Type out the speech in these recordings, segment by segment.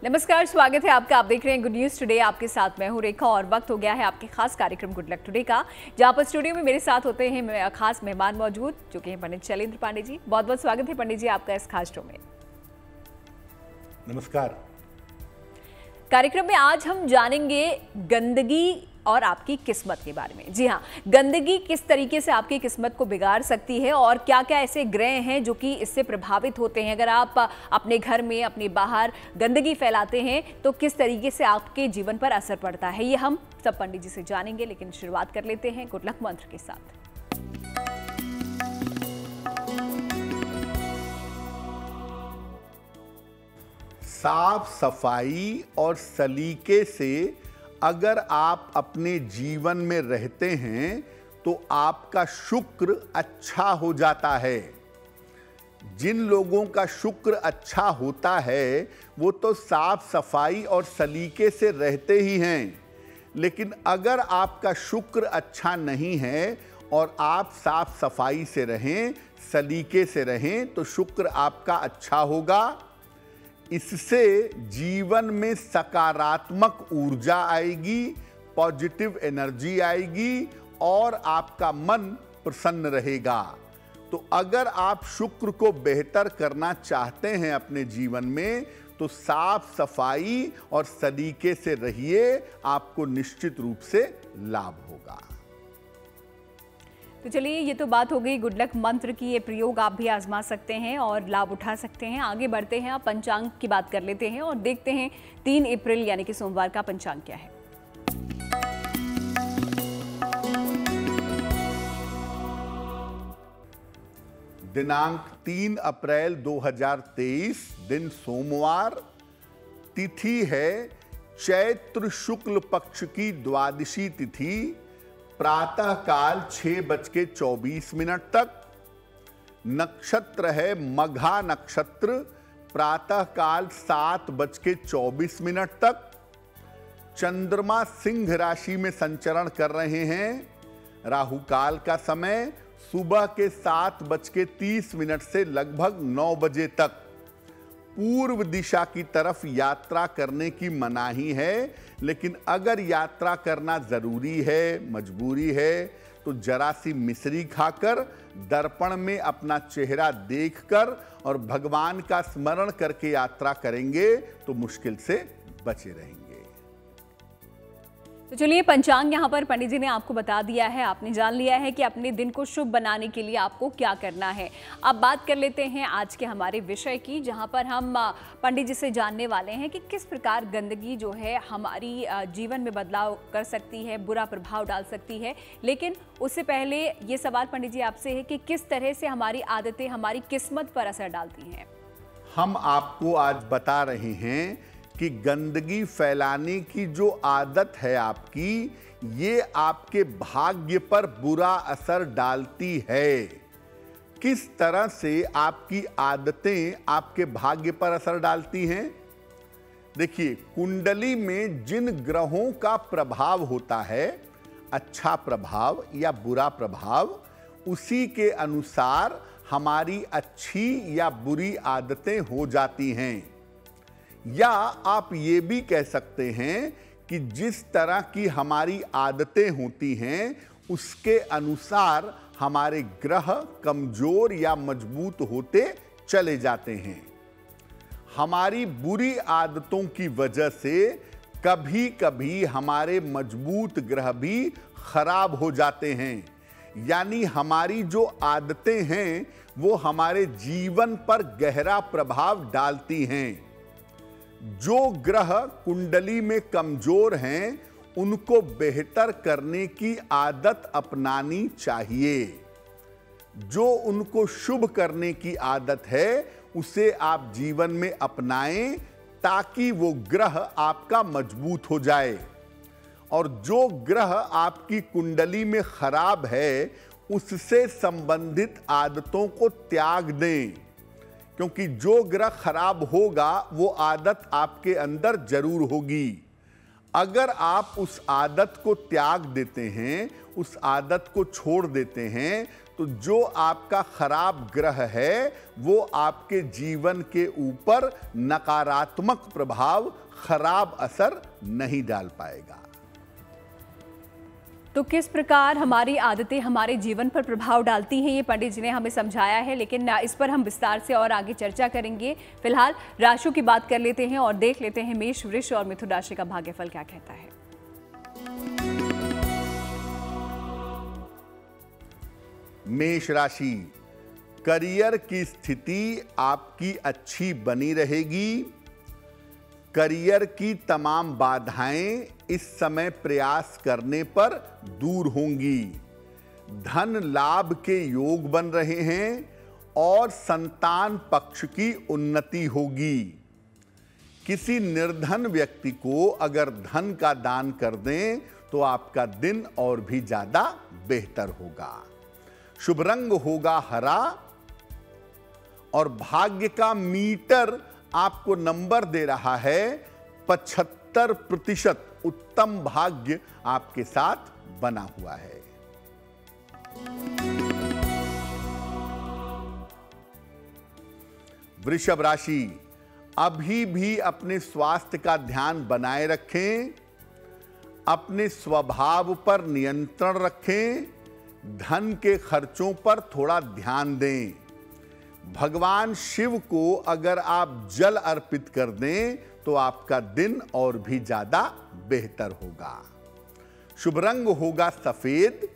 नमस्कार, स्वागत है आपका। आप देख रहे हैं गुड न्यूज टुडे। आपके साथ मैं हूं रेखा और वक्त हो गया है आपके खास कार्यक्रम गुड लक टुडे का, जहां पर स्टूडियो में मेरे साथ होते हैं खास मेहमान मौजूद जो कि हैं पंडित शैलेंद्र पांडे जी। बहुत बहुत स्वागत है पंडित जी आपका इस खास शो में। नमस्कार। कार्यक्रम में आज हम जानेंगे गंदगी और आपकी किस्मत के बारे में। जी हाँ, गंदगी किस तरीके से आपकी किस्मत को बिगाड़ सकती है और क्या क्या ऐसे ग्रह हैं जो कि इससे प्रभावित होते हैं। अगर आप अपने घर में, अपने बाहर गंदगी फैलाते हैं तो किस तरीके से आपके जीवन पर असर पड़ता है, ये हम सब पंडित जी से जानेंगे। लेकिन शुरुआत कर लेते हैं गुड लक मंत्र के साथ। साफ सफाई और सलीके से अगर आप अपने जीवन में रहते हैं तो आपका शुक्र अच्छा हो जाता है। जिन लोगों का शुक्र अच्छा होता है वो तो साफ सफाई और सलीके से रहते ही हैं, लेकिन अगर आपका शुक्र अच्छा नहीं है और आप साफ सफाई से रहें, सलीके से रहें, तो शुक्र आपका अच्छा होगा। इससे जीवन में सकारात्मक ऊर्जा आएगी, पॉजिटिव एनर्जी आएगी और आपका मन प्रसन्न रहेगा। तो अगर आप शुक्र को बेहतर करना चाहते हैं अपने जीवन में तो साफ सफाई और सलीके से रहिए, आपको निश्चित रूप से लाभ होगा। तो चलिए, ये तो बात हो गई गुड लक मंत्र की। ये प्रयोग आप भी आजमा सकते हैं और लाभ उठा सकते हैं। आगे बढ़ते हैं, आप पंचांग की बात कर लेते हैं और देखते हैं 3 अप्रैल यानी कि सोमवार का पंचांग क्या है। दिनांक 3 अप्रैल 2023, दिन सोमवार, तिथि है चैत्र शुक्ल पक्ष की द्वादशी तिथि, प्रातः काल 6:24 तक। नक्षत्र है मघा नक्षत्र, प्रातः काल 7:24 तक। चंद्रमा सिंह राशि में संचरण कर रहे हैं। राहु काल का समय सुबह के 7:30 से लगभग 9 बजे तक। पूर्व दिशा की तरफ यात्रा करने की मनाही है, लेकिन अगर यात्रा करना जरूरी है, मजबूरी है, तो जरा सी मिश्री खाकर दर्पण में अपना चेहरा देखकर और भगवान का स्मरण करके यात्रा करेंगे तो मुश्किल से बचे रहेंगे। तो चलिए, पंचांग यहाँ पर पंडित जी ने आपको बता दिया है, आपने जान लिया है कि अपने दिन को शुभ बनाने के लिए आपको क्या करना है। अब बात कर लेते हैं आज के हमारे विषय की, जहाँ पर हम पंडित जी से जानने वाले हैं कि किस प्रकार गंदगी जो है हमारी जीवन में बदलाव कर सकती है, बुरा प्रभाव डाल सकती है। लेकिन उससे पहले ये सवाल पंडित जी आपसे है कि किस तरह से हमारी आदतें हमारी किस्मत पर असर डालती हैं। हम आपको आज बता रहे हैं कि गंदगी फैलाने की जो आदत है आपकी, ये आपके भाग्य पर बुरा असर डालती है। किस तरह से आपकी आदतें आपके भाग्य पर असर डालती हैं? देखिए, कुंडली में जिन ग्रहों का प्रभाव होता है, अच्छा प्रभाव या बुरा प्रभाव, उसी के अनुसार हमारी अच्छी या बुरी आदतें हो जाती हैं। या आप ये भी कह सकते हैं कि जिस तरह की हमारी आदतें होती हैं उसके अनुसार हमारे ग्रह कमजोर या मजबूत होते चले जाते हैं। हमारी बुरी आदतों की वजह से कभी कभी हमारे मजबूत ग्रह भी खराब हो जाते हैं। यानी हमारी जो आदतें हैं वो हमारे जीवन पर गहरा प्रभाव डालती हैं। जो ग्रह कुंडली में कमजोर हैं उनको बेहतर करने की आदत अपनानी चाहिए। जो उनको शुभ करने की आदत है उसे आप जीवन में अपनाएं ताकि वो ग्रह आपका मजबूत हो जाए। और जो ग्रह आपकी कुंडली में खराब है उससे संबंधित आदतों को त्याग दें, क्योंकि जो ग्रह खराब होगा वो आदत आपके अंदर जरूर होगी। अगर आप उस आदत को त्याग देते हैं, उस आदत को छोड़ देते हैं, तो जो आपका खराब ग्रह है वो आपके जीवन के ऊपर नकारात्मक प्रभाव, खराब असर नहीं डाल पाएगा। तो किस प्रकार हमारी आदतें हमारे जीवन पर प्रभाव डालती हैं, ये पंडित जी ने हमें समझाया है, लेकिन इस पर हम विस्तार से और आगे चर्चा करेंगे। फिलहाल राशियों की बात कर लेते हैं और देख लेते हैं मेष, वृष और मिथुन राशि का भाग्यफल क्या कहता है। मेष राशि, करियर की स्थिति आपकी अच्छी बनी रहेगी। करियर की तमाम बाधाएं इस समय प्रयास करने पर दूर होंगी। धन लाभ के योग बन रहे हैं और संतान पक्ष की उन्नति होगी। किसी निर्धन व्यक्ति को अगर धन का दान कर दें तो आपका दिन और भी ज्यादा बेहतर होगा। शुभ रंग होगा हरा और भाग्य का मीटर आपको नंबर दे रहा है 75%। उत्तम भाग्य आपके साथ बना हुआ है। वृषभ राशि, अभी भी अपने स्वास्थ्य का ध्यान बनाए रखें, अपने स्वभाव पर नियंत्रण रखें, धन के खर्चों पर थोड़ा ध्यान दें। भगवान शिव को अगर आप जल अर्पित कर दें तो आपका दिन और भी ज्यादा बेहतर होगा। शुभ रंग होगा सफेद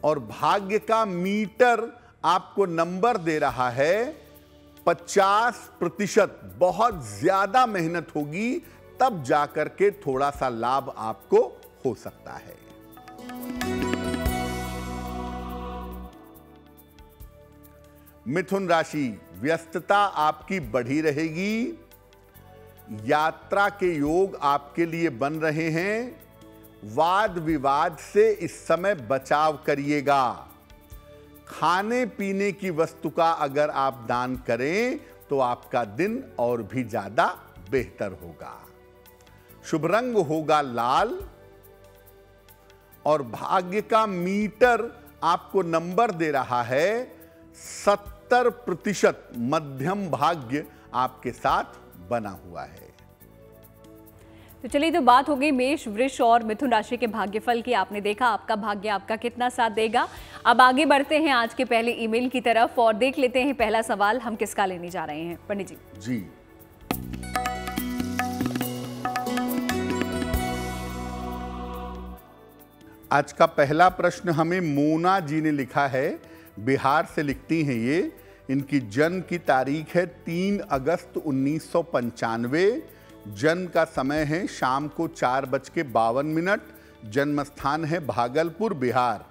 और भाग्य का मीटर आपको नंबर दे रहा है 50%। बहुत ज्यादा मेहनत होगी तब जाकर के थोड़ा सा लाभ आपको हो सकता है। मिथुन राशि, व्यस्तता आपकी बढ़ी रहेगी। यात्रा के योग आपके लिए बन रहे हैं। वाद विवाद से इस समय बचाव करिएगा। खाने पीने की वस्तु का अगर आप दान करें तो आपका दिन और भी ज्यादा बेहतर होगा। शुभ रंग होगा लाल और भाग्य का मीटर आपको नंबर दे रहा है 70%। मध्यम भाग्य आपके साथ बना हुआ है। तो चलिए, तो बात हो गई मेष, वृष और मिथुन राशि के भाग्यफल की। आपने देखा आपका भाग्य आपका कितना साथ देगा। अब आगे बढ़ते हैं आज के पहले ईमेल की तरफ और देख लेते हैं पहला सवाल हम किसका लेने जा रहे हैं। पंडित जी। जी, आज का पहला प्रश्न हमें मोना जी ने लिखा है। बिहार से लिखती हैं ये। इनकी जन्म की तारीख है 3 अगस्त 1995। जन्म का समय है शाम को 4:52। जन्म स्थान है भागलपुर, बिहार।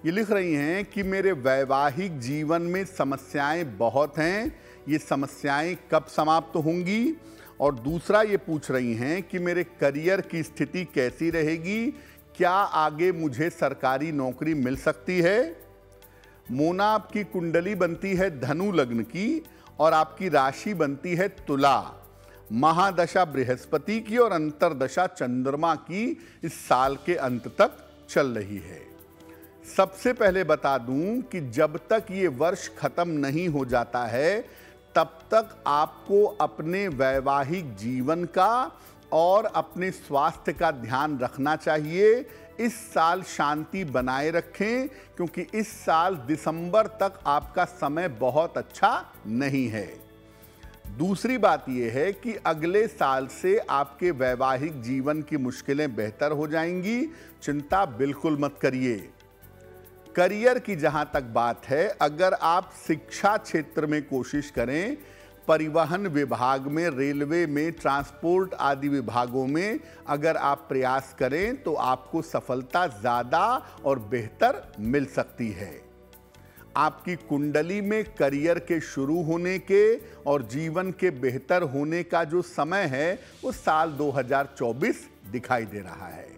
ये लिख रही हैं कि मेरे वैवाहिक जीवन में समस्याएं बहुत हैं। ये समस्याएं कब समाप्त होंगी? और दूसरा ये पूछ रही हैं कि मेरे करियर की स्थिति कैसी रहेगी? क्या आगे मुझे सरकारी नौकरी मिल सकती है? मोना, आपकी कुंडली बनती है धनु लग्न की और आपकी राशि बनती है तुला। महादशा बृहस्पति की और अंतरदशा चंद्रमा की इस साल के अंत तक चल रही है। सबसे पहले बता दूं कि जब तक ये वर्ष खत्म नहीं हो जाता है तब तक आपको अपने वैवाहिक जीवन का और अपने स्वास्थ्य का ध्यान रखना चाहिए। इस साल शांति बनाए रखें क्योंकि इस साल दिसंबर तक आपका समय बहुत अच्छा नहीं है। दूसरी बात यह है कि अगले साल से आपके वैवाहिक जीवन की मुश्किलें बेहतर हो जाएंगी। चिंता बिल्कुल मत करिए। करियर की जहां तक बात है, अगर आप शिक्षा क्षेत्र में कोशिश करें, परिवहन विभाग में, रेलवे में, ट्रांसपोर्ट आदि विभागों में अगर आप प्रयास करें तो आपको सफलता ज़्यादा और बेहतर मिल सकती है। आपकी कुंडली में करियर के शुरू होने के और जीवन के बेहतर होने का जो समय है वो साल 2024 दिखाई दे रहा है।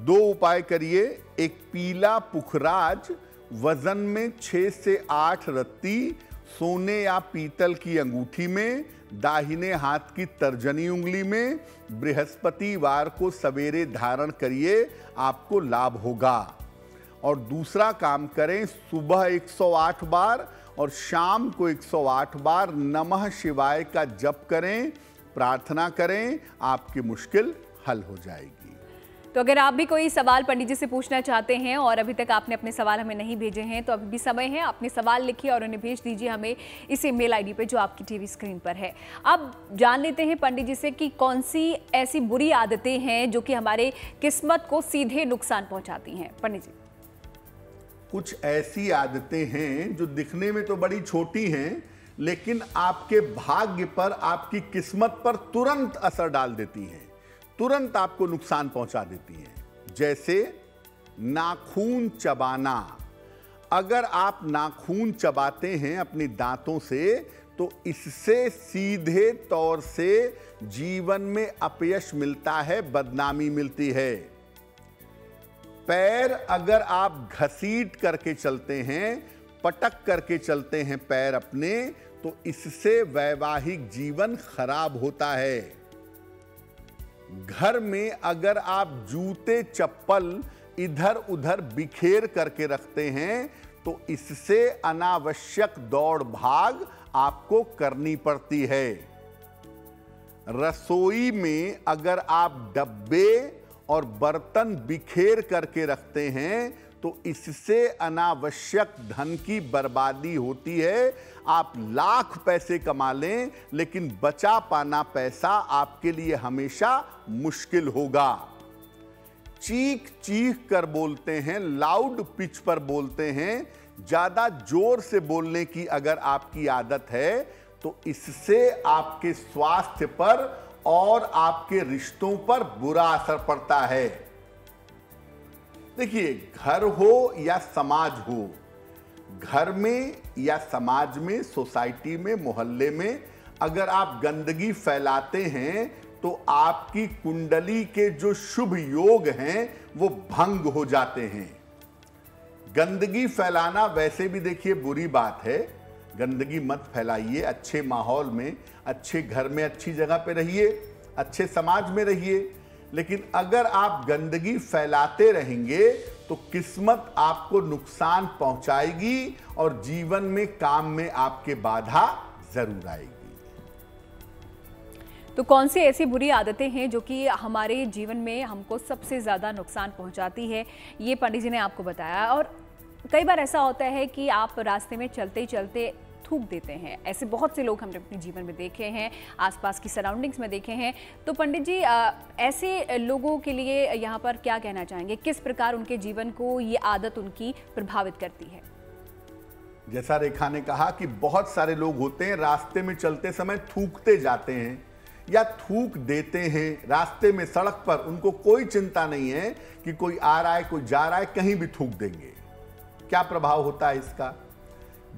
2 उपाय करिए। एक पीला पुखराज वजन में 6 से 8 रत्ती सोने या पीतल की अंगूठी में, दाहिने हाथ की तर्जनी उंगली में बृहस्पतिवार को सवेरे धारण करिए, आपको लाभ होगा। और दूसरा काम करें, सुबह 108 बार और शाम को 108 बार नमः शिवाय का जप करें, प्रार्थना करें, आपकी मुश्किल हल हो जाएगी। तो अगर आप भी कोई सवाल पंडित जी से पूछना चाहते हैं और अभी तक आपने अपने सवाल हमें नहीं भेजे हैं, तो अभी भी समय है, अपने सवाल लिखिए और उन्हें भेज दीजिए हमें इस ईमेल आईडी पे जो आपकी टीवी स्क्रीन पर है। अब जान लेते हैं पंडित जी से कि कौन सी ऐसी बुरी आदतें हैं जो कि हमारे किस्मत को सीधे नुकसान पहुंचाती हैं। पंडित जी, कुछ ऐसी आदतें हैं जो दिखने में तो बड़ी छोटी हैं, लेकिन आपके भाग्य पर, आपकी किस्मत पर तुरंत असर डाल देती हैं, तुरंत आपको नुकसान पहुंचा देती हैं। जैसे नाखून चबाना। अगर आप नाखून चबाते हैं अपनी दांतों से, तो इससे सीधे तौर से जीवन में अपयश मिलता है, बदनामी मिलती है। पैर अगर आप घसीट करके चलते हैं, पटक करके चलते हैं पैर अपने, तो इससे वैवाहिक जीवन खराब होता है। घर में अगर आप जूते चप्पल इधर उधर बिखेर करके रखते हैं, तो इससे अनावश्यक दौड़ भाग आपको करनी पड़ती है। रसोई में अगर आप डब्बे और बर्तन बिखेर करके रखते हैं, तो इससे अनावश्यक धन की बर्बादी होती है। आप लाख पैसे कमा लें, लेकिन बचा पाना पैसा आपके लिए हमेशा मुश्किल होगा। चीख चीख कर बोलते हैं, लाउड पिच पर बोलते हैं, ज्यादा जोर से बोलने की अगर आपकी आदत है, तो इससे आपके स्वास्थ्य पर और आपके रिश्तों पर बुरा असर पड़ता है। देखिए, घर हो या समाज हो, घर में या समाज में, सोसाइटी में, मोहल्ले में अगर आप गंदगी फैलाते हैं, तो आपकी कुंडली के जो शुभ योग हैं वो भंग हो जाते हैं। गंदगी फैलाना वैसे भी देखिए बुरी बात है, गंदगी मत फैलाइए। अच्छे माहौल में, अच्छे घर में, अच्छी जगह पे रहिए, अच्छे समाज में रहिए। लेकिन अगर आप गंदगी फैलाते रहेंगे, तो किस्मत आपको नुकसान पहुंचाएगी और जीवन में, काम में आपके बाधा जरूर आएगी। तो कौन सी ऐसी बुरी आदतें हैं जो कि हमारे जीवन में हमको सबसे ज़्यादा नुकसान पहुंचाती है, ये पंडित जी ने आपको बताया। और कई बार ऐसा होता है कि आप रास्ते में चलते चलते थूक देते हैं। ऐसे बहुत से लोग हमने अपने जीवन में देखे हैं, आसपास की सराउंडिंग्स में देखे हैं। तो पंडित जी, ऐसे लोगों के लिए यहाँ पर क्या कहना चाहेंगे? किस प्रकार उनके जीवन को ये आदत उनकी प्रभावित करती है? जैसा रेखा ने कहा कि बहुत सारे लोग होते हैं, रास्ते में चलते समय थूकते जाते हैं या थूक देते हैं। रास्ते में, सड़क पर उनको कोई चिंता नहीं है कि कोई आ रहा है, कोई जा रहा है, कहीं भी थूक देंगे। क्या प्रभाव होता है इसका?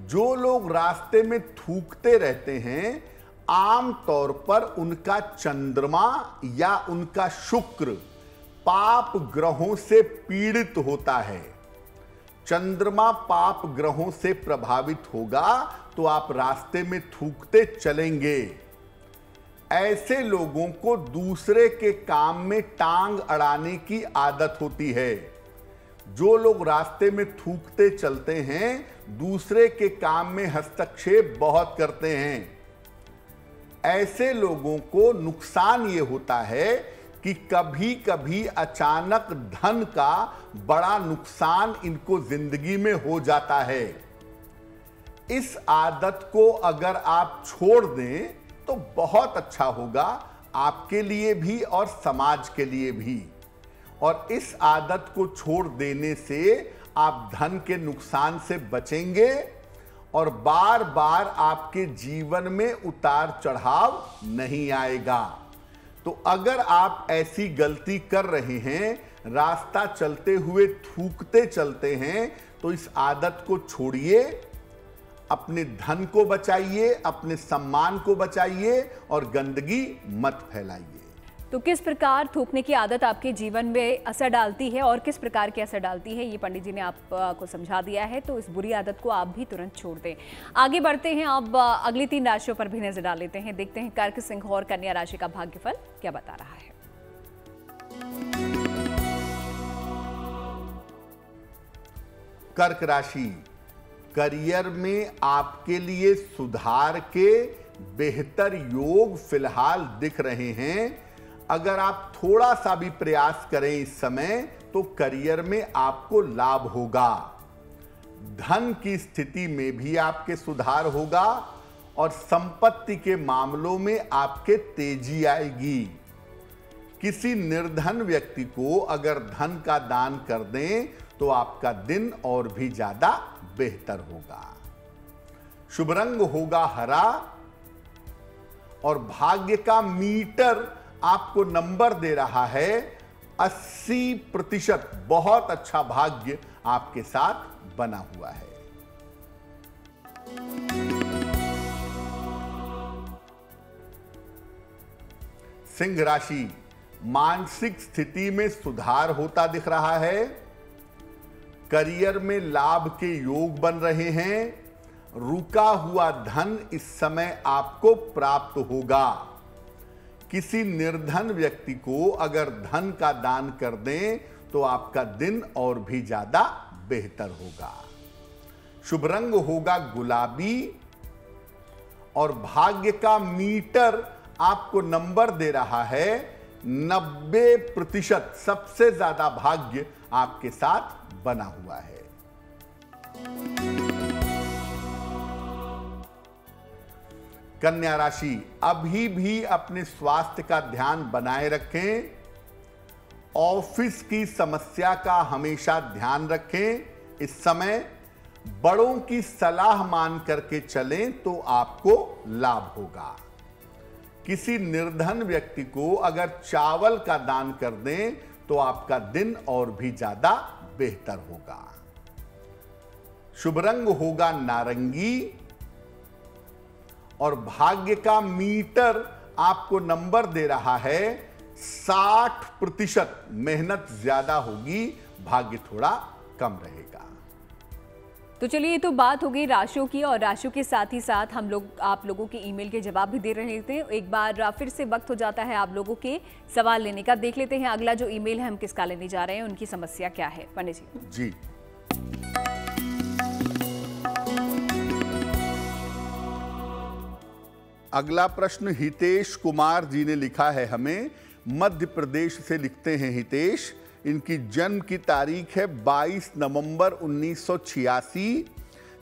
जो लोग रास्ते में थूकते रहते हैं, आम तौर पर उनका चंद्रमा या उनका शुक्र पाप ग्रहों से पीड़ित होता है। चंद्रमा पाप ग्रहों से प्रभावित होगा तो आप रास्ते में थूकते चलेंगे। ऐसे लोगों को दूसरे के काम में टांग अड़ाने की आदत होती है। जो लोग रास्ते में थूकते चलते हैं, दूसरे के काम में हस्तक्षेप बहुत करते हैं। ऐसे लोगों को नुकसान ये होता है कि कभी कभी अचानक धन का बड़ा नुकसान इनको जिंदगी में हो जाता है। इस आदत को अगर आप छोड़ दें तो बहुत अच्छा होगा, आपके लिए भी और समाज के लिए भी। और इस आदत को छोड़ देने से आप धन के नुकसान से बचेंगे और बार बार आपके जीवन में उतार चढ़ाव नहीं आएगा। तो अगर आप ऐसी गलती कर रहे हैं, रास्ता चलते हुए थूकते चलते हैं, तो इस आदत को छोड़िए, अपने धन को बचाइए, अपने सम्मान को बचाइए और गंदगी मत फैलाइए। तो किस प्रकार थूकने की आदत आपके जीवन में असर डालती है और किस प्रकार की असर डालती है, ये पंडित जी ने आपको समझा दिया है। तो इस बुरी आदत को आप भी तुरंत छोड़ दें। आगे बढ़ते हैं, अब अगली 3 राशियों पर भी नजर डाल लेते हैं। देखते हैं कर्क, सिंह और कन्या राशि का भाग्यफल क्या बता रहा है। कर्क राशि, करियर में आपके लिए सुधार के बेहतर योग फिलहाल दिख रहे हैं। अगर आप थोड़ा सा भी प्रयास करें इस समय तो करियर में आपको लाभ होगा। धन की स्थिति में भी आपके सुधार होगा और संपत्ति के मामलों में आपके तेजी आएगी। किसी निर्धन व्यक्ति को अगर धन का दान कर दें तो आपका दिन और भी ज्यादा बेहतर होगा। शुभ रंग होगा हरा और भाग्य का मीटर आपको नंबर दे रहा है 80%। बहुत अच्छा भाग्य आपके साथ बना हुआ है। सिंह राशि, मानसिक स्थिति में सुधार होता दिख रहा है। करियर में लाभ के योग बन रहे हैं। रुका हुआ धन इस समय आपको प्राप्त होगा। किसी निर्धन व्यक्ति को अगर धन का दान कर दें तो आपका दिन और भी ज्यादा बेहतर होगा। शुभ रंग होगा गुलाबी और भाग्य का मीटर आपको नंबर दे रहा है 90%। सबसे ज्यादा भाग्य आपके साथ बना हुआ है। कन्या राशि, अभी भी अपने स्वास्थ्य का ध्यान बनाए रखें। ऑफिस की समस्या का हमेशा ध्यान रखें। इस समय बड़ों की सलाह मान करके चलें तो आपको लाभ होगा। किसी निर्धन व्यक्ति को अगर चावल का दान कर दें तो आपका दिन और भी ज्यादा बेहतर होगा। शुभ रंग होगा नारंगी और भाग्य का मीटर आपको नंबर दे रहा है 60%। मेहनत ज्यादा होगी, भाग्य थोड़ा कम रहेगा। तो चलिए, ये तो बात हो गई राशियों की, और राशियों के साथ ही साथ हम लोग आप लोगों के ईमेल के जवाब भी दे रहे थे। एक बार फिर से वक्त हो जाता है आप लोगों के सवाल लेने का। देख लेते हैं अगला जो ईमेल है हम किसका लेने जा रहे हैं, उनकी समस्या क्या है। पंडित जी। अगला प्रश्न हितेश कुमार जी ने लिखा है हमें, मध्य प्रदेश से लिखते हैं हितेश। इनकी जन्म की तारीख है 22 नवंबर 1986।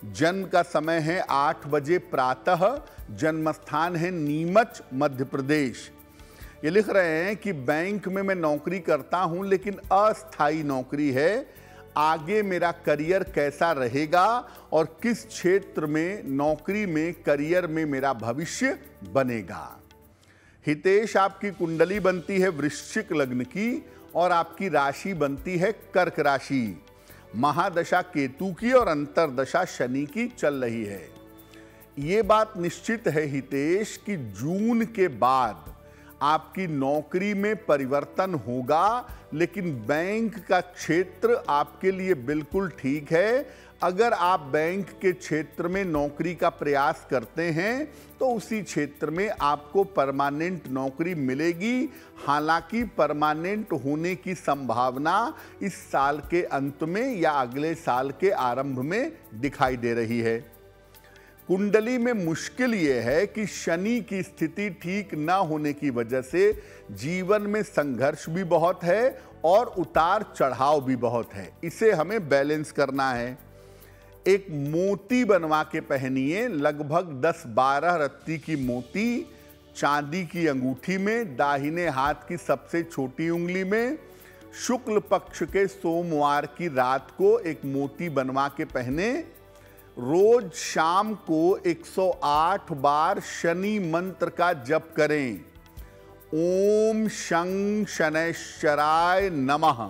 जन्म का समय है 8 बजे प्रातः। जन्म स्थान है नीमच, मध्य प्रदेश। ये लिख रहे हैं कि बैंक में मैं नौकरी करता हूं लेकिन अस्थायी नौकरी है। आगे मेरा करियर कैसा रहेगा और किस क्षेत्र में नौकरी में करियर में मेरा भविष्य बनेगा। हितेश, आपकी कुंडली बनती है वृश्चिक लग्न की और आपकी राशि बनती है कर्क राशि। महादशा केतु की और अंतरदशा शनि की चल रही है। ये बात निश्चित है हितेश कि जून के बाद आपकी नौकरी में परिवर्तन होगा, लेकिन बैंक का क्षेत्र आपके लिए बिल्कुल ठीक है। अगर आप बैंक के क्षेत्र में नौकरी का प्रयास करते हैं तो उसी क्षेत्र में आपको परमानेंट नौकरी मिलेगी। हालांकि परमानेंट होने की संभावना इस साल के अंत में या अगले साल के आरंभ में दिखाई दे रही है। कुंडली में मुश्किल यह है कि शनि की स्थिति ठीक ना होने की वजह से जीवन में संघर्ष भी बहुत है और उतार चढ़ाव भी बहुत है। इसे हमें बैलेंस करना है। एक मोती बनवा के पहनिए, लगभग 10-12 रत्ती की मोती चांदी की अंगूठी में, दाहिने हाथ की सबसे छोटी उंगली में। शुक्ल पक्ष के सोमवार की रात को एक मोती बनवा के पहने। रोज शाम को 108 बार शनि मंत्र का जप करें। ओम शं शनैश्चराय नमः।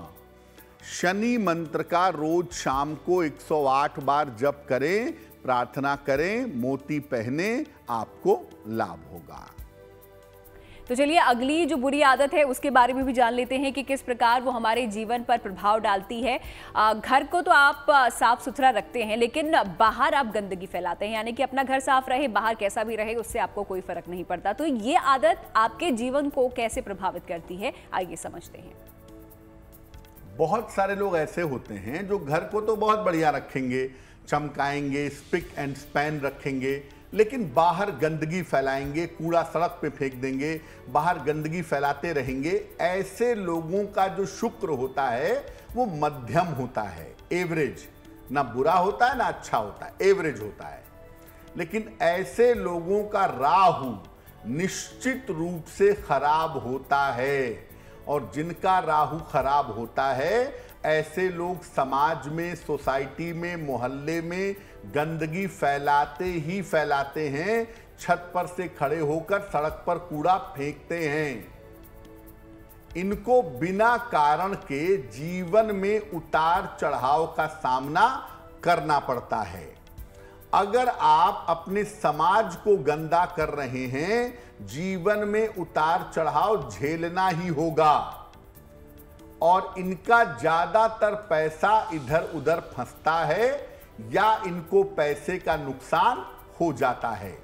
शनि मंत्र का रोज शाम को 108 बार जप करें, प्रार्थना करें, मोती पहने, आपको लाभ होगा। तो चलिए, अगली जो बुरी आदत है उसके बारे में भी जान लेते हैं कि किस प्रकार वो हमारे जीवन पर प्रभाव डालती है। घर को तो आप साफ सुथरा रखते हैं लेकिन बाहर आप गंदगी फैलाते हैं, यानी कि अपना घर साफ रहे, बाहर कैसा भी रहे, उससे आपको कोई फर्क नहीं पड़ता। तो ये आदत आपके जीवन को कैसे प्रभावित करती है, आइए समझते हैं। बहुत सारे लोग ऐसे होते हैं जो घर को तो बहुत बढ़िया रखेंगे, चमकाएंगे, स्पिक एंड स्पैन रखेंगे, लेकिन बाहर गंदगी फैलाएंगे, कूड़ा सड़क पे फेंक देंगे, बाहर गंदगी फैलाते रहेंगे। ऐसे लोगों का जो शुक्र होता है वो मध्यम होता है, एवरेज, ना बुरा होता है ना अच्छा होता है, एवरेज होता है। लेकिन ऐसे लोगों का राहु निश्चित रूप से खराब होता है, और जिनका राहु खराब होता है ऐसे लोग समाज में, सोसाइटी में, मोहल्ले में गंदगी फैलाते ही फैलाते हैं। छत पर से खड़े होकर सड़क पर कूड़ा फेंकते हैं। इनको बिना कारण के जीवन में उतार चढ़ाव का सामना करना पड़ता है। अगर आप अपने समाज को गंदा कर रहे हैं, जीवन में उतार चढ़ाव झेलना ही होगा, और इनका ज्यादातर पैसा इधर उधर फंसता है या इनको पैसे का नुकसान हो जाता है।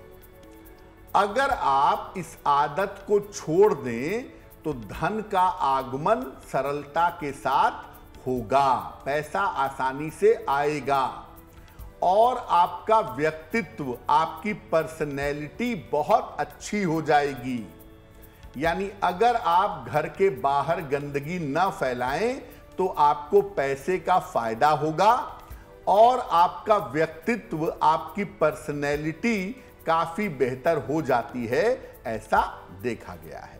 अगर आप इस आदत को छोड़ दें तो धन का आगमन सरलता के साथ होगा, पैसा आसानी से आएगा, और आपका व्यक्तित्व, आपकी पर्सनैलिटी बहुत अच्छी हो जाएगी। यानी अगर आप घर के बाहर गंदगी न फैलाएं तो आपको पैसे का फायदा होगा, और आपका व्यक्तित्व, आपकी पर्सनैलिटी काफी बेहतर हो जाती है, ऐसा देखा गया है।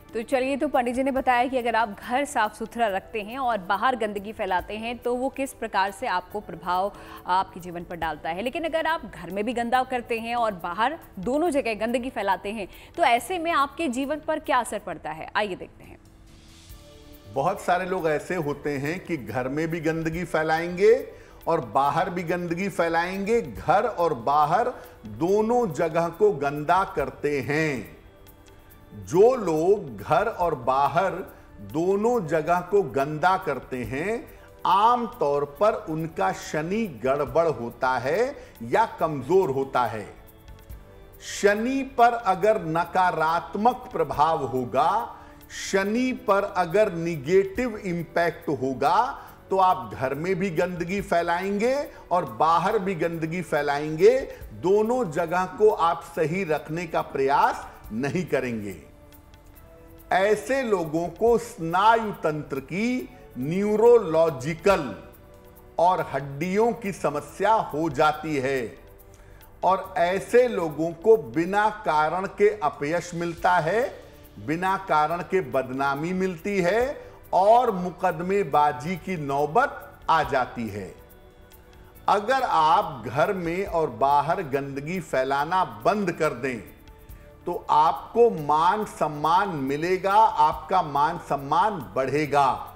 तो चलिए, तो पंडित जी ने बताया कि अगर आप घर साफ सुथरा रखते हैं और बाहर गंदगी फैलाते हैं तो वो किस प्रकार से आपको प्रभाव आपके जीवन पर डालता है। लेकिन अगर आप घर में भी गंदा करते हैं और बाहर दोनों जगह गंदगी फैलाते हैं तो ऐसे में आपके जीवन पर क्या असर पड़ता है, आइए देखते हैं। बहुत सारे लोग ऐसे होते हैं कि घर में भी गंदगी फैलाएंगे और बाहर भी गंदगी फैलाएंगे, घर और बाहर दोनों जगह को गंदा करते हैं। जो लोग घर और बाहर दोनों जगह को गंदा करते हैं, आम तौर पर उनका शनि गड़बड़ होता है या कमजोर होता है। शनि पर अगर नकारात्मक प्रभाव होगा, शनि पर अगर निगेटिव इंपैक्ट होगा, तो आप घर में भी गंदगी फैलाएंगे और बाहर भी गंदगी फैलाएंगे। दोनों जगह को आप सही रखने का प्रयास नहीं करेंगे। ऐसे लोगों को स्नायु तंत्र की, न्यूरोलॉजिकल और हड्डियों की समस्या हो जाती है, और ऐसे लोगों को बिना कारण के अपयश मिलता है, बिना कारण के बदनामी मिलती है, और मुकदमेबाजी की नौबत आ जाती है। अगर आप घर में और बाहर गंदगी फैलाना बंद कर दें तो आपको मान सम्मान मिलेगा, आपका मान सम्मान बढ़ेगा,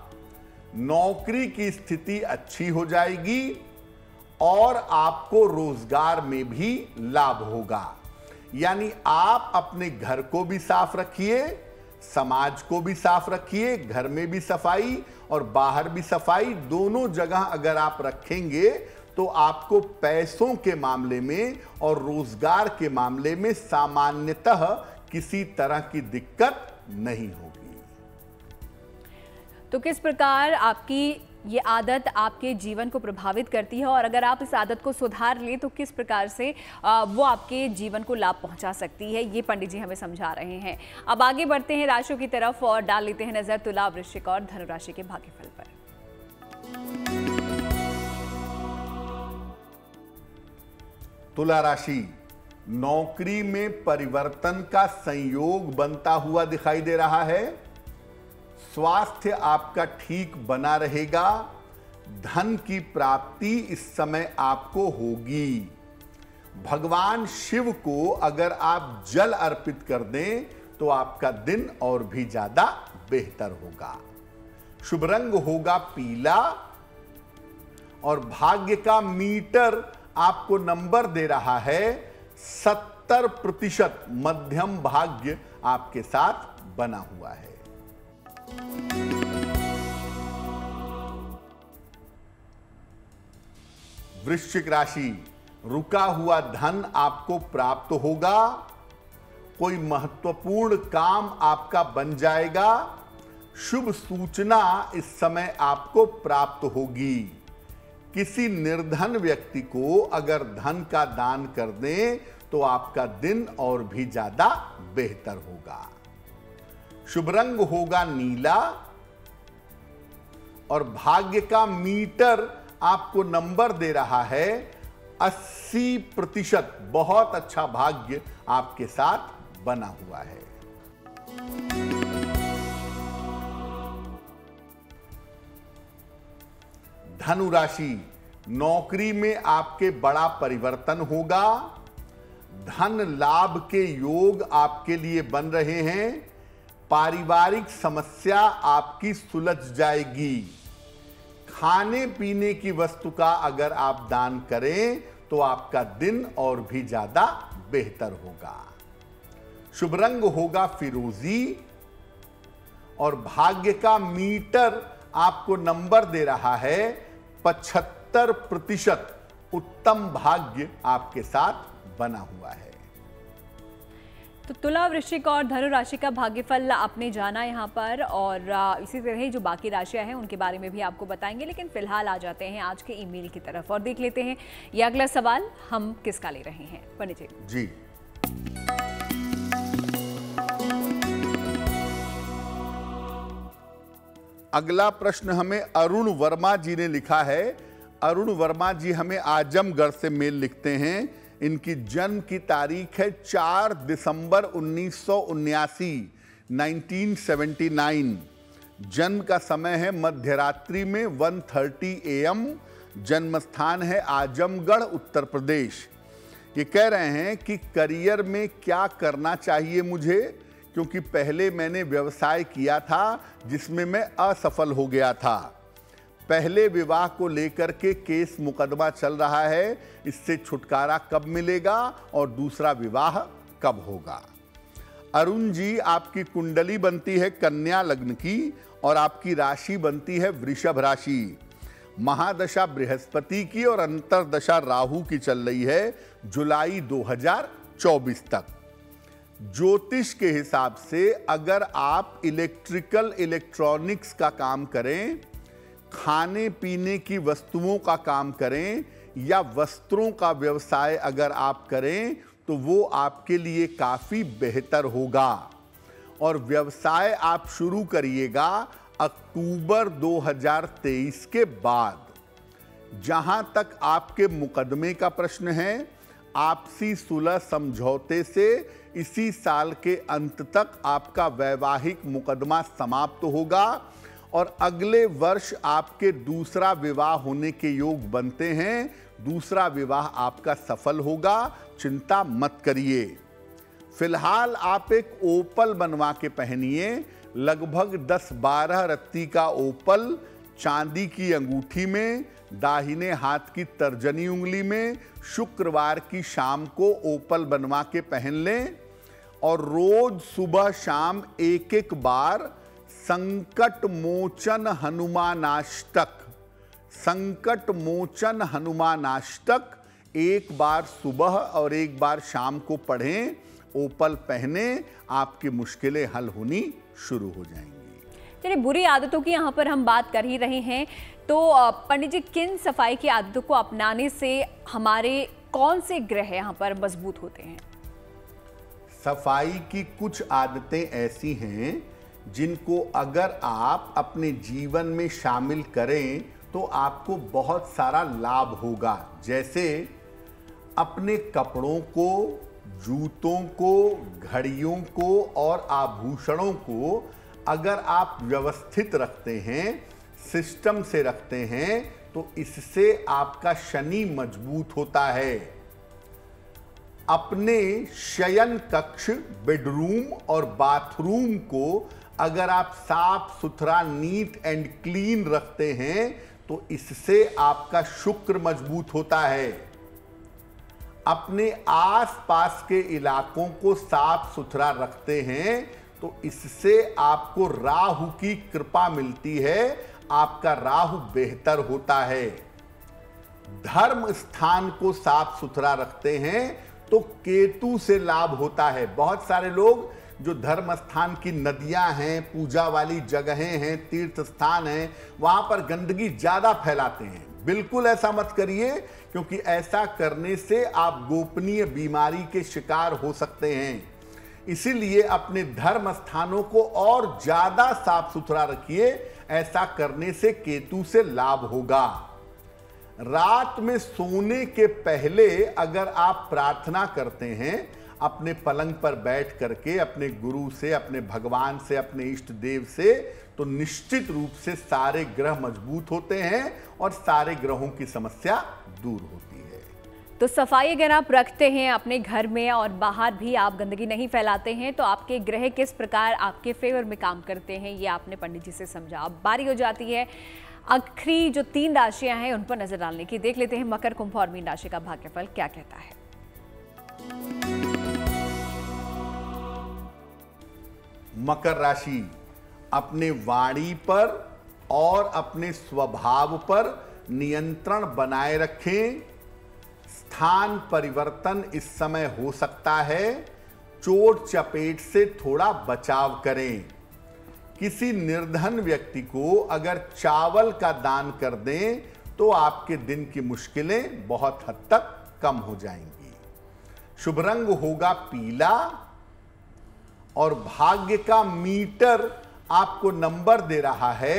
नौकरी की स्थिति अच्छी हो जाएगी, और आपको रोजगार में भी लाभ होगा। यानी आप अपने घर को भी साफ रखिए, समाज को भी साफ रखिए, घर में भी सफाई और बाहर भी सफाई, दोनों जगह अगर आप रखेंगे तो आपको पैसों के मामले में और रोजगार के मामले में सामान्यतः किसी तरह की दिक्कत नहीं होगी। तो किस प्रकार आपकी ये आदत आपके जीवन को प्रभावित करती है, और अगर आप इस आदत को सुधार लें तो किस प्रकार से वो आपके जीवन को लाभ पहुंचा सकती है, ये पंडित जी हमें समझा रहे हैं। अब आगे बढ़ते हैं राशियों की तरफ और डाल लेते हैं नजर तुला, वृश्चिक और धनु राशि के भाग्यफल पर। तुला राशि, नौकरी में परिवर्तन का संयोग बनता हुआ दिखाई दे रहा है। स्वास्थ्य आपका ठीक बना रहेगा। धन की प्राप्ति इस समय आपको होगी। भगवान शिव को अगर आप जल अर्पित कर दें तो आपका दिन और भी ज्यादा बेहतर होगा। शुभ रंग होगा पीला, और भाग्य का मीटर आपको नंबर दे रहा है 70%। मध्यम भाग्य आपके साथ बना हुआ है। वृश्चिक राशि, रुका हुआ धन आपको प्राप्त होगा। कोई महत्वपूर्ण काम आपका बन जाएगा। शुभ सूचना इस समय आपको प्राप्त होगी। किसी निर्धन व्यक्ति को अगर धन का दान कर दें तो आपका दिन और भी ज्यादा बेहतर होगा। शुभ रंग होगा नीला और भाग्य का मीटर आपको नंबर दे रहा है 80%। बहुत अच्छा भाग्य आपके साथ बना हुआ है। धनु राशि, नौकरी में आपके बड़ा परिवर्तन होगा। धन लाभ के योग आपके लिए बन रहे हैं। पारिवारिक समस्या आपकी सुलझ जाएगी। खाने पीने की वस्तु का अगर आप दान करें तो आपका दिन और भी ज्यादा बेहतर होगा। शुभ रंग होगा फिरोजी और भाग्य का मीटर आपको नंबर दे रहा है 75%। उत्तम भाग्य आपके साथ बना हुआ है। तो तुला, वृश्चिक और धनु राशि का भाग्यफल आपने जाना यहाँ पर, और इसी तरह जो बाकी राशियां हैं उनके बारे में भी आपको बताएंगे। लेकिन फिलहाल आ जाते हैं आज के ईमेल की तरफ और देख लेते हैं ये अगला सवाल हम किसका ले रहे हैं। पंडित जी। अगला प्रश्न हमें अरुण वर्मा जी ने लिखा है। अरुण वर्मा जी हमें आजमगढ़ से मेल लिखते हैं। इनकी जन्म की तारीख है 4 दिसंबर 1979, 1979। जन्म का समय है मध्यरात्रि में 1:30 AM। जन्म स्थान है आजमगढ़, उत्तर प्रदेश। ये कह रहे हैं कि करियर में क्या करना चाहिए मुझे, क्योंकि पहले मैंने व्यवसाय किया था जिसमें मैं असफल हो गया था। पहले विवाह को लेकर के केस मुकदमा चल रहा है, इससे छुटकारा कब मिलेगा और दूसरा विवाह कब होगा। अरुण जी, आपकी कुंडली बनती है कन्या लग्न की और आपकी राशि बनती है वृषभ राशि। महादशा बृहस्पति की और अंतरदशा राहु की चल रही है जुलाई 2024 तक। ज्योतिष के हिसाब से अगर आप इलेक्ट्रिकल इलेक्ट्रॉनिक्स का काम करें, खाने पीने की वस्तुओं का काम करें या वस्त्रों का व्यवसाय अगर आप करें तो वो आपके लिए काफी बेहतर होगा। और व्यवसाय आप शुरू करिएगा अक्टूबर 2023 के बाद। जहां तक आपके मुकदमे का प्रश्न है, आपसी सुलह समझौते से इसी साल के अंत तक आपका वैवाहिक मुकदमा समाप्त होगा और अगले वर्ष आपके दूसरा विवाह होने के योग बनते हैं। दूसरा विवाह आपका सफल होगा, चिंता मत करिए। फिलहाल आप एक ओपल बनवा के पहनिए। लगभग 10-12 रत्ती का ओपल चांदी की अंगूठी में, दाहिने हाथ की तर्जनी उंगली में, शुक्रवार की शाम को ओपल बनवा के पहन लें और रोज सुबह शाम एक बार संकट मोचन हनुमानाष्टक, संकट मोचन हनुमानाष्टक एक बार सुबह और एक बार शाम को पढ़ें। ओपल पहने, आपकी मुश्किलें हल होनी शुरू हो जाएंगी। चलिए, बुरी आदतों की यहाँ पर हम बात कर ही रहे हैं, तो पंडित जी, किन सफाई की आदतों को अपनाने से हमारे कौन से ग्रह यहाँ पर मजबूत होते हैं? सफाई की कुछ आदतें ऐसी हैं जिनको अगर आप अपने जीवन में शामिल करें तो आपको बहुत सारा लाभ होगा। जैसे अपने कपड़ों को, जूतों को, घड़ियों को और आभूषणों को अगर आप व्यवस्थित रखते हैं, सिस्टम से रखते हैं, तो इससे आपका शनि मजबूत होता है। अपने शयन कक्ष, बेडरूम और बाथरूम को अगर आप साफ सुथरा, नीट एंड क्लीन रखते हैं तो इससे आपका शुक्र मजबूत होता है। अपने आसपास के इलाकों को साफ सुथरा रखते हैं तो इससे आपको राहु की कृपा मिलती है, आपका राहु बेहतर होता है। धर्म स्थान को साफ सुथरा रखते हैं तो केतु से लाभ होता है। बहुत सारे लोग जो धर्म स्थान की नदियां हैं, पूजा वाली जगहें हैं, तीर्थ स्थान हैं, वहां पर गंदगी ज्यादा फैलाते हैं। बिल्कुल ऐसा मत करिए, क्योंकि ऐसा करने से आप गोपनीय बीमारी के शिकार हो सकते हैं। इसीलिए अपने धर्म स्थानों को और ज्यादा साफ सुथरा रखिए। ऐसा करने से केतु से लाभ होगा। रात में सोने के पहले अगर आप प्रार्थना करते हैं अपने पलंग पर बैठ करके, अपने गुरु से, अपने भगवान से, अपने इष्ट देव से, तो निश्चित रूप से सारे ग्रह मजबूत होते हैं और सारे ग्रहों की समस्या दूर होती है। तो सफाई अगर आप रखते हैं अपने घर में और बाहर भी आप गंदगी नहीं फैलाते हैं, तो आपके ग्रह किस प्रकार आपके फेवर में काम करते हैं, ये आपने पंडित जी से समझा। अब बारी हो जाती है आखिरी जो 3 राशियां हैं उन पर नजर डालने की। देख लेते हैं मकर, कुंभ और मीन राशि का भाग्यफल क्या कहता है। मकर राशि अपने वाणी पर और अपने स्वभाव पर नियंत्रण बनाए रखें। स्थान परिवर्तन इस समय हो सकता है। चोट चपेट से थोड़ा बचाव करें। किसी निर्धन व्यक्ति को अगर चावल का दान कर दें तो आपके दिन की मुश्किलें बहुत हद तक कम हो जाएंगी। शुभ रंग होगा पीला और भाग्य का मीटर आपको नंबर दे रहा है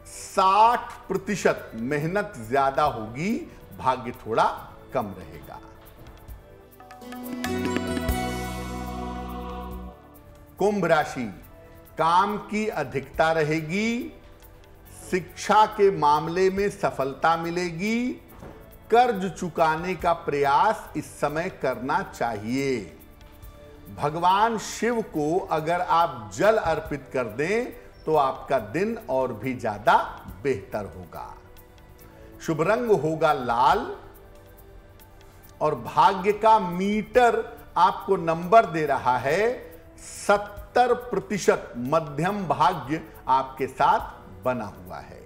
60%। मेहनत ज्यादा होगी, भाग्य थोड़ा कम रहेगा। कुंभ राशि काम की अधिकता रहेगी। शिक्षा के मामले में सफलता मिलेगी। कर्ज चुकाने का प्रयास इस समय करना चाहिए। भगवान शिव को अगर आप जल अर्पित कर दें तो आपका दिन और भी ज्यादा बेहतर होगा। शुभ रंग होगा लाल और भाग्य का मीटर आपको नंबर दे रहा है 70%। मध्यम भाग्य आपके साथ बना हुआ है।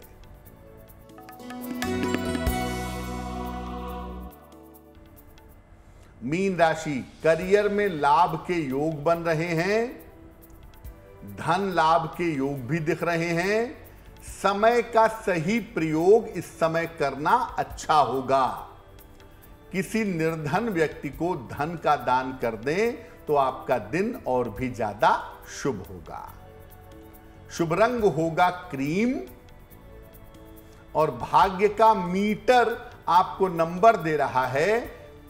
मीन राशि करियर में लाभ के योग बन रहे हैं। धन लाभ के योग भी दिख रहे हैं। समय का सही प्रयोग इस समय करना अच्छा होगा। किसी निर्धन व्यक्ति को धन का दान कर दें तो आपका दिन और भी ज्यादा शुभ होगा। शुभ रंग होगा क्रीम और भाग्य का मीटर आपको नंबर दे रहा है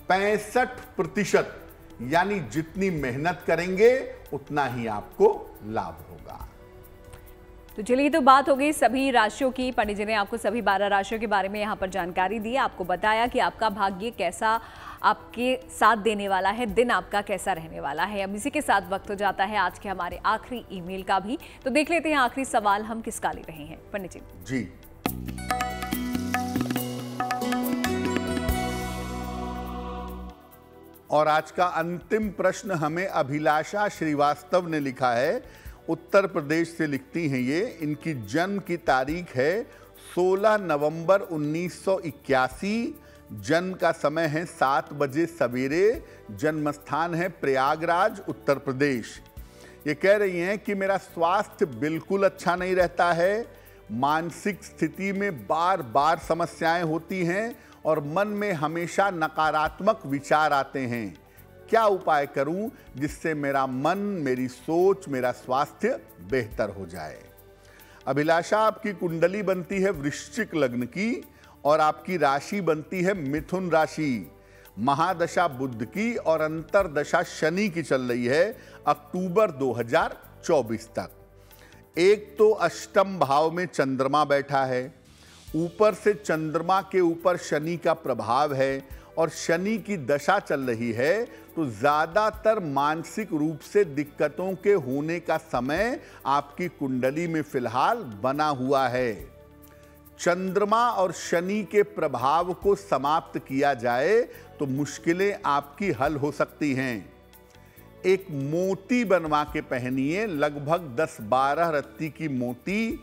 65%। यानी जितनी मेहनत करेंगे उतना ही आपको लाभ होगा। तो चलिए, तो बात हो गई सभी राशियों की। पंडित जी ने आपको सभी 12 राशियों के बारे में यहाँ पर जानकारी दी। आपको बताया कि आपका भाग्य कैसा आपके साथ देने वाला है, दिन आपका कैसा रहने वाला है। अब इसी के साथ वक्त हो जाता है आज के हमारे आखिरी ईमेल का भी। तो देख लेते हैं आखिरी सवाल हम किसका ले रहे हैं पंडित जी। जी, और आज का अंतिम प्रश्न हमें अभिलाषा श्रीवास्तव ने लिखा है। उत्तर प्रदेश से लिखती हैं ये। इनकी जन्म की तारीख है 16 नवंबर 1981। जन्म का समय है 7 बजे सवेरे। जन्म स्थान है प्रयागराज, उत्तर प्रदेश। ये कह रही हैं कि मेरा स्वास्थ्य बिल्कुल अच्छा नहीं रहता है। मानसिक स्थिति में बार बार समस्याएं होती हैं और मन में हमेशा नकारात्मक विचार आते हैं। क्या उपाय करूं जिससे मेरा मन, मेरी सोच, मेरा स्वास्थ्य बेहतर हो जाए। अभिलाषा, आपकी कुंडली बनती है वृश्चिक लग्न की और आपकी राशि बनती है मिथुन राशि। महादशा बुध की और अंतरदशा शनि की चल रही है अक्टूबर 2024 तक। एक तो अष्टम भाव में चंद्रमा बैठा है, ऊपर से चंद्रमा के ऊपर शनि का प्रभाव है और शनि की दशा चल रही है, तो ज्यादातर मानसिक रूप से दिक्कतों के होने का समय आपकी कुंडली में फिलहाल बना हुआ है। चंद्रमा और शनि के प्रभाव को समाप्त किया जाए तो मुश्किलें आपकी हल हो सकती हैं। एक मोती बनवा के पहनिए, लगभग 10-12 रत्ती की मोती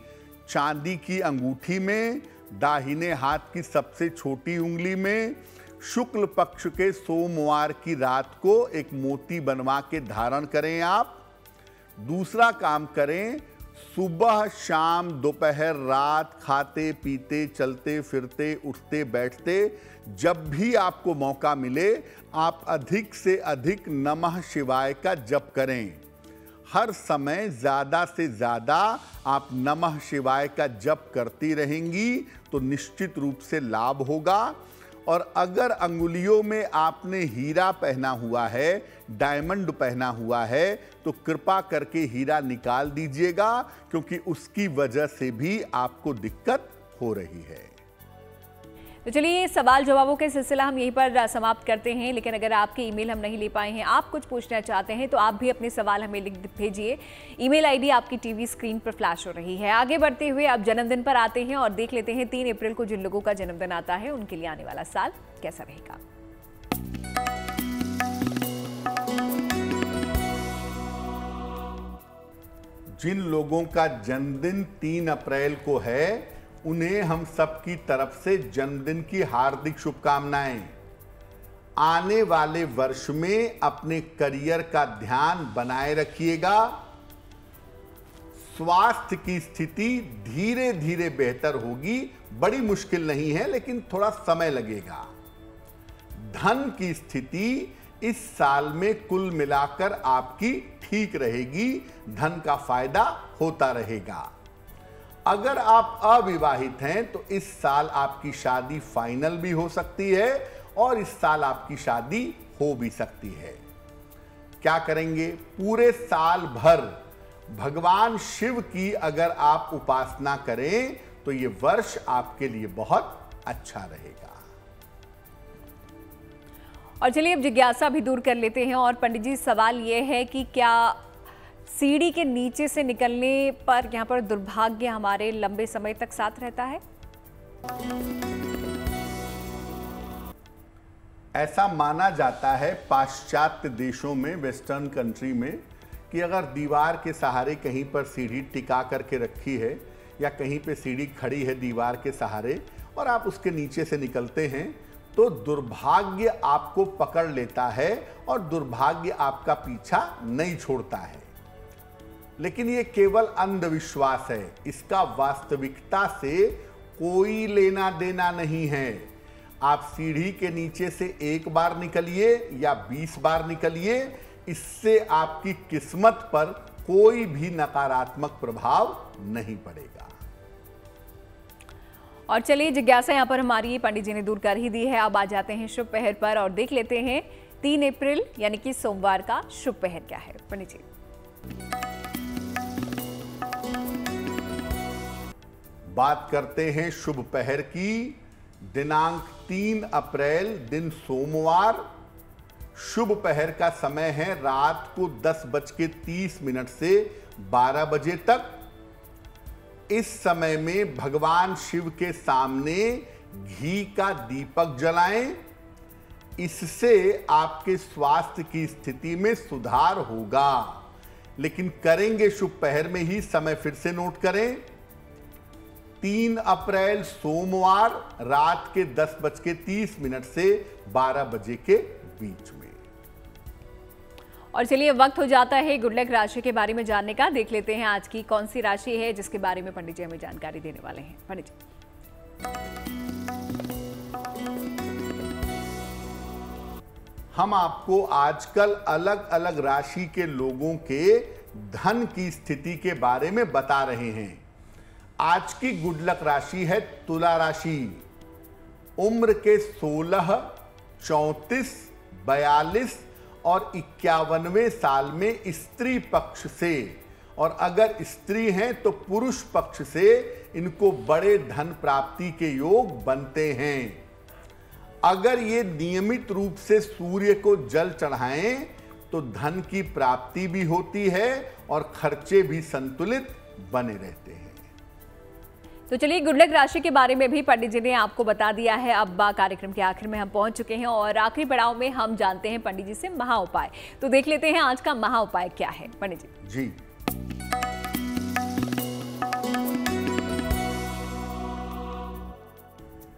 चांदी की अंगूठी में, दाहिने हाथ की सबसे छोटी उंगली में। शुक्ल पक्ष के सोमवार की रात को एक मोती बनवा के धारण करें आप। दूसरा काम करें, सुबह शाम दोपहर रात, खाते पीते चलते फिरते उठते बैठते, जब भी आपको मौका मिले आप अधिक से अधिक नमः शिवाय का जप करें। हर समय ज़्यादा से ज़्यादा आप नमः शिवाय का जप करती रहेंगी तो निश्चित रूप से लाभ होगा। और अगर अंगुलियों में आपने हीरा पहना हुआ है, डायमंड पहना हुआ है, तो कृपा करके हीरा निकाल दीजिएगा, क्योंकि उसकी वजह से भी आपको दिक्कत हो रही है। तो चलिए सवाल जवाबों के सिलसिला हम यहीं पर समाप्त करते हैं, लेकिन अगर आपके ईमेल हम नहीं ले पाए हैं, आप कुछ पूछना चाहते हैं, तो आप भी अपने सवाल हमें लिख भेजिए। ईमेल आईडी आपकी टीवी स्क्रीन पर फ्लैश हो रही है। आगे बढ़ते हुए अब जन्मदिन पर आते हैं और देख लेते हैं 3 अप्रैल को जिन लोगों का जन्मदिन आता है उनके लिए आने वाला साल कैसा रहेगा। जिन लोगों का जन्मदिन 3 अप्रैल को है उन्हें हम सबकी तरफ से जन्मदिन की हार्दिक शुभकामनाएं। आने वाले वर्ष में अपने करियर का ध्यान बनाए रखिएगा। स्वास्थ्य की स्थिति धीरे धीरे बेहतर होगी, बड़ी मुश्किल नहीं है लेकिन थोड़ा समय लगेगा। धन की स्थिति इस साल में कुल मिलाकर आपकी ठीक रहेगी, धन का फायदा होता रहेगा। अगर आप अविवाहित हैं तो इस साल आपकी शादी फाइनल भी हो सकती है और इस साल आपकी शादी हो भी सकती है। क्या करेंगे? पूरे साल भर भगवान शिव की अगर आप उपासना करें तो ये वर्ष आपके लिए बहुत अच्छा रहेगा। और चलिए अब जिज्ञासा भी दूर कर लेते हैं और पंडित जी सवाल ये है कि क्या सीढ़ी के नीचे से निकलने पर यहाँ पर दुर्भाग्य हमारे लंबे समय तक साथ रहता है? ऐसा माना जाता है पाश्चात्य देशों में, वेस्टर्न कंट्री में, कि अगर दीवार के सहारे कहीं पर सीढ़ी टिका करके रखी है या कहीं पे सीढ़ी खड़ी है दीवार के सहारे और आप उसके नीचे से निकलते हैं तो दुर्भाग्य आपको पकड़ लेता है और दुर्भाग्य आपका पीछा नहीं छोड़ता है। लेकिन ये केवल अंधविश्वास है, इसका वास्तविकता से कोई लेना देना नहीं है। आप सीढ़ी के नीचे से एक बार निकलिए या 20 बार निकलिए, इससे आपकी किस्मत पर कोई भी नकारात्मक प्रभाव नहीं पड़ेगा। और चलिए जिज्ञासा यहाँ पर हमारी पंडित जी ने दूर कर ही दी है। अब आ जाते हैं शुभ पहर पर और देख लेते हैं 3 अप्रैल यानी कि सोमवार का शुभ पहर क्या है। पंडित जी बात करते हैं शुभ पहर की। दिनांक 3 अप्रैल दिन सोमवार। शुभ पहर का समय है रात को 10:30 से 12 बजे तक। इस समय में भगवान शिव के सामने घी का दीपक जलाएं। इससे आपके स्वास्थ्य की स्थिति में सुधार होगा। लेकिन करेंगे शुभ पहर में ही, समय फिर से नोट करें। 3 अप्रैल सोमवार रात के 10:30 से 12 बजे के बीच में। और चलिए वक्त हो जाता है गुड लक राशि के बारे में जानने का। देख लेते हैं आज की कौन सी राशि है जिसके बारे में पंडित जी हमें जानकारी देने वाले हैं। पंडित जी हम आपको आजकल अलग अलग राशि के लोगों के धन की स्थिति के बारे में बता रहे हैं। आज की गुड लक राशि है तुला राशि। उम्र के 16, 34, 42 और 51वें साल में स्त्री पक्ष से, और अगर स्त्री हैं तो पुरुष पक्ष से इनको बड़े धन प्राप्ति के योग बनते हैं। अगर ये नियमित रूप से सूर्य को जल चढ़ाएं तो धन की प्राप्ति भी होती है और खर्चे भी संतुलित बने रहते हैं। तो चलिए गुड लक राशि के बारे में भी पंडित जी ने आपको बता दिया है। अब कार्यक्रम के आखिर में हम पहुंच चुके हैं और आखिरी पड़ाव में हम जानते हैं पंडित जी से महा उपाय। तो देख लेते हैं आज का महा उपाय क्या है। पंडित जी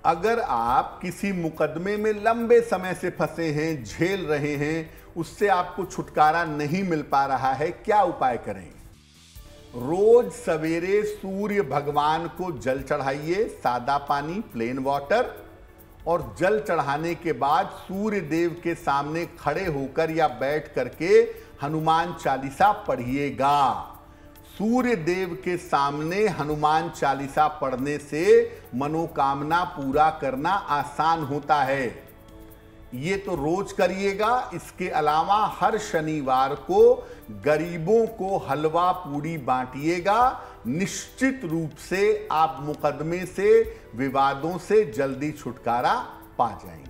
अगर आप किसी मुकदमे में लंबे समय से फंसे हैं, झेल रहे हैं, उससे आपको छुटकारा नहीं मिल पा रहा है, क्या उपाय करें? रोज सवेरे सूर्य भगवान को जल चढ़ाइए, सादा पानी, प्लेन वाटर। और जल चढ़ाने के बाद सूर्य देव के सामने खड़े होकर या बैठ करके हनुमान चालीसा पढ़िएगा। सूर्य देव के सामने हनुमान चालीसा पढ़ने से मनोकामना पूरा करना आसान होता है। ये तो रोज करिएगा। इसके अलावा हर शनिवार को गरीबों को हलवा पूड़ी बांटिएगा। निश्चित रूप से आप मुकदमे से, विवादों से जल्दी छुटकारा पा जाएंगे।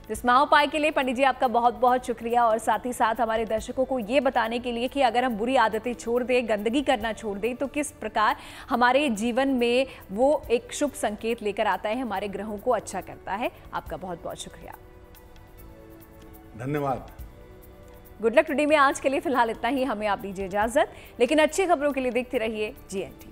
इस महाउपाय के लिए पंडित जी आपका बहुत बहुत शुक्रिया, और साथ ही साथ हमारे दर्शकों को ये बताने के लिए कि अगर हम बुरी आदतें छोड़ दें, गंदगी करना छोड़ दें, तो किस प्रकार हमारे जीवन में वो एक शुभ संकेत लेकर आता है, हमारे ग्रहों को अच्छा करता है। आपका बहुत बहुत शुक्रिया, धन्यवाद। गुड लक टुडे में आज के लिए फिलहाल इतना ही। हमें आप दीजिए इजाजत, लेकिन अच्छी खबरों के लिए देखते रहिए GNT।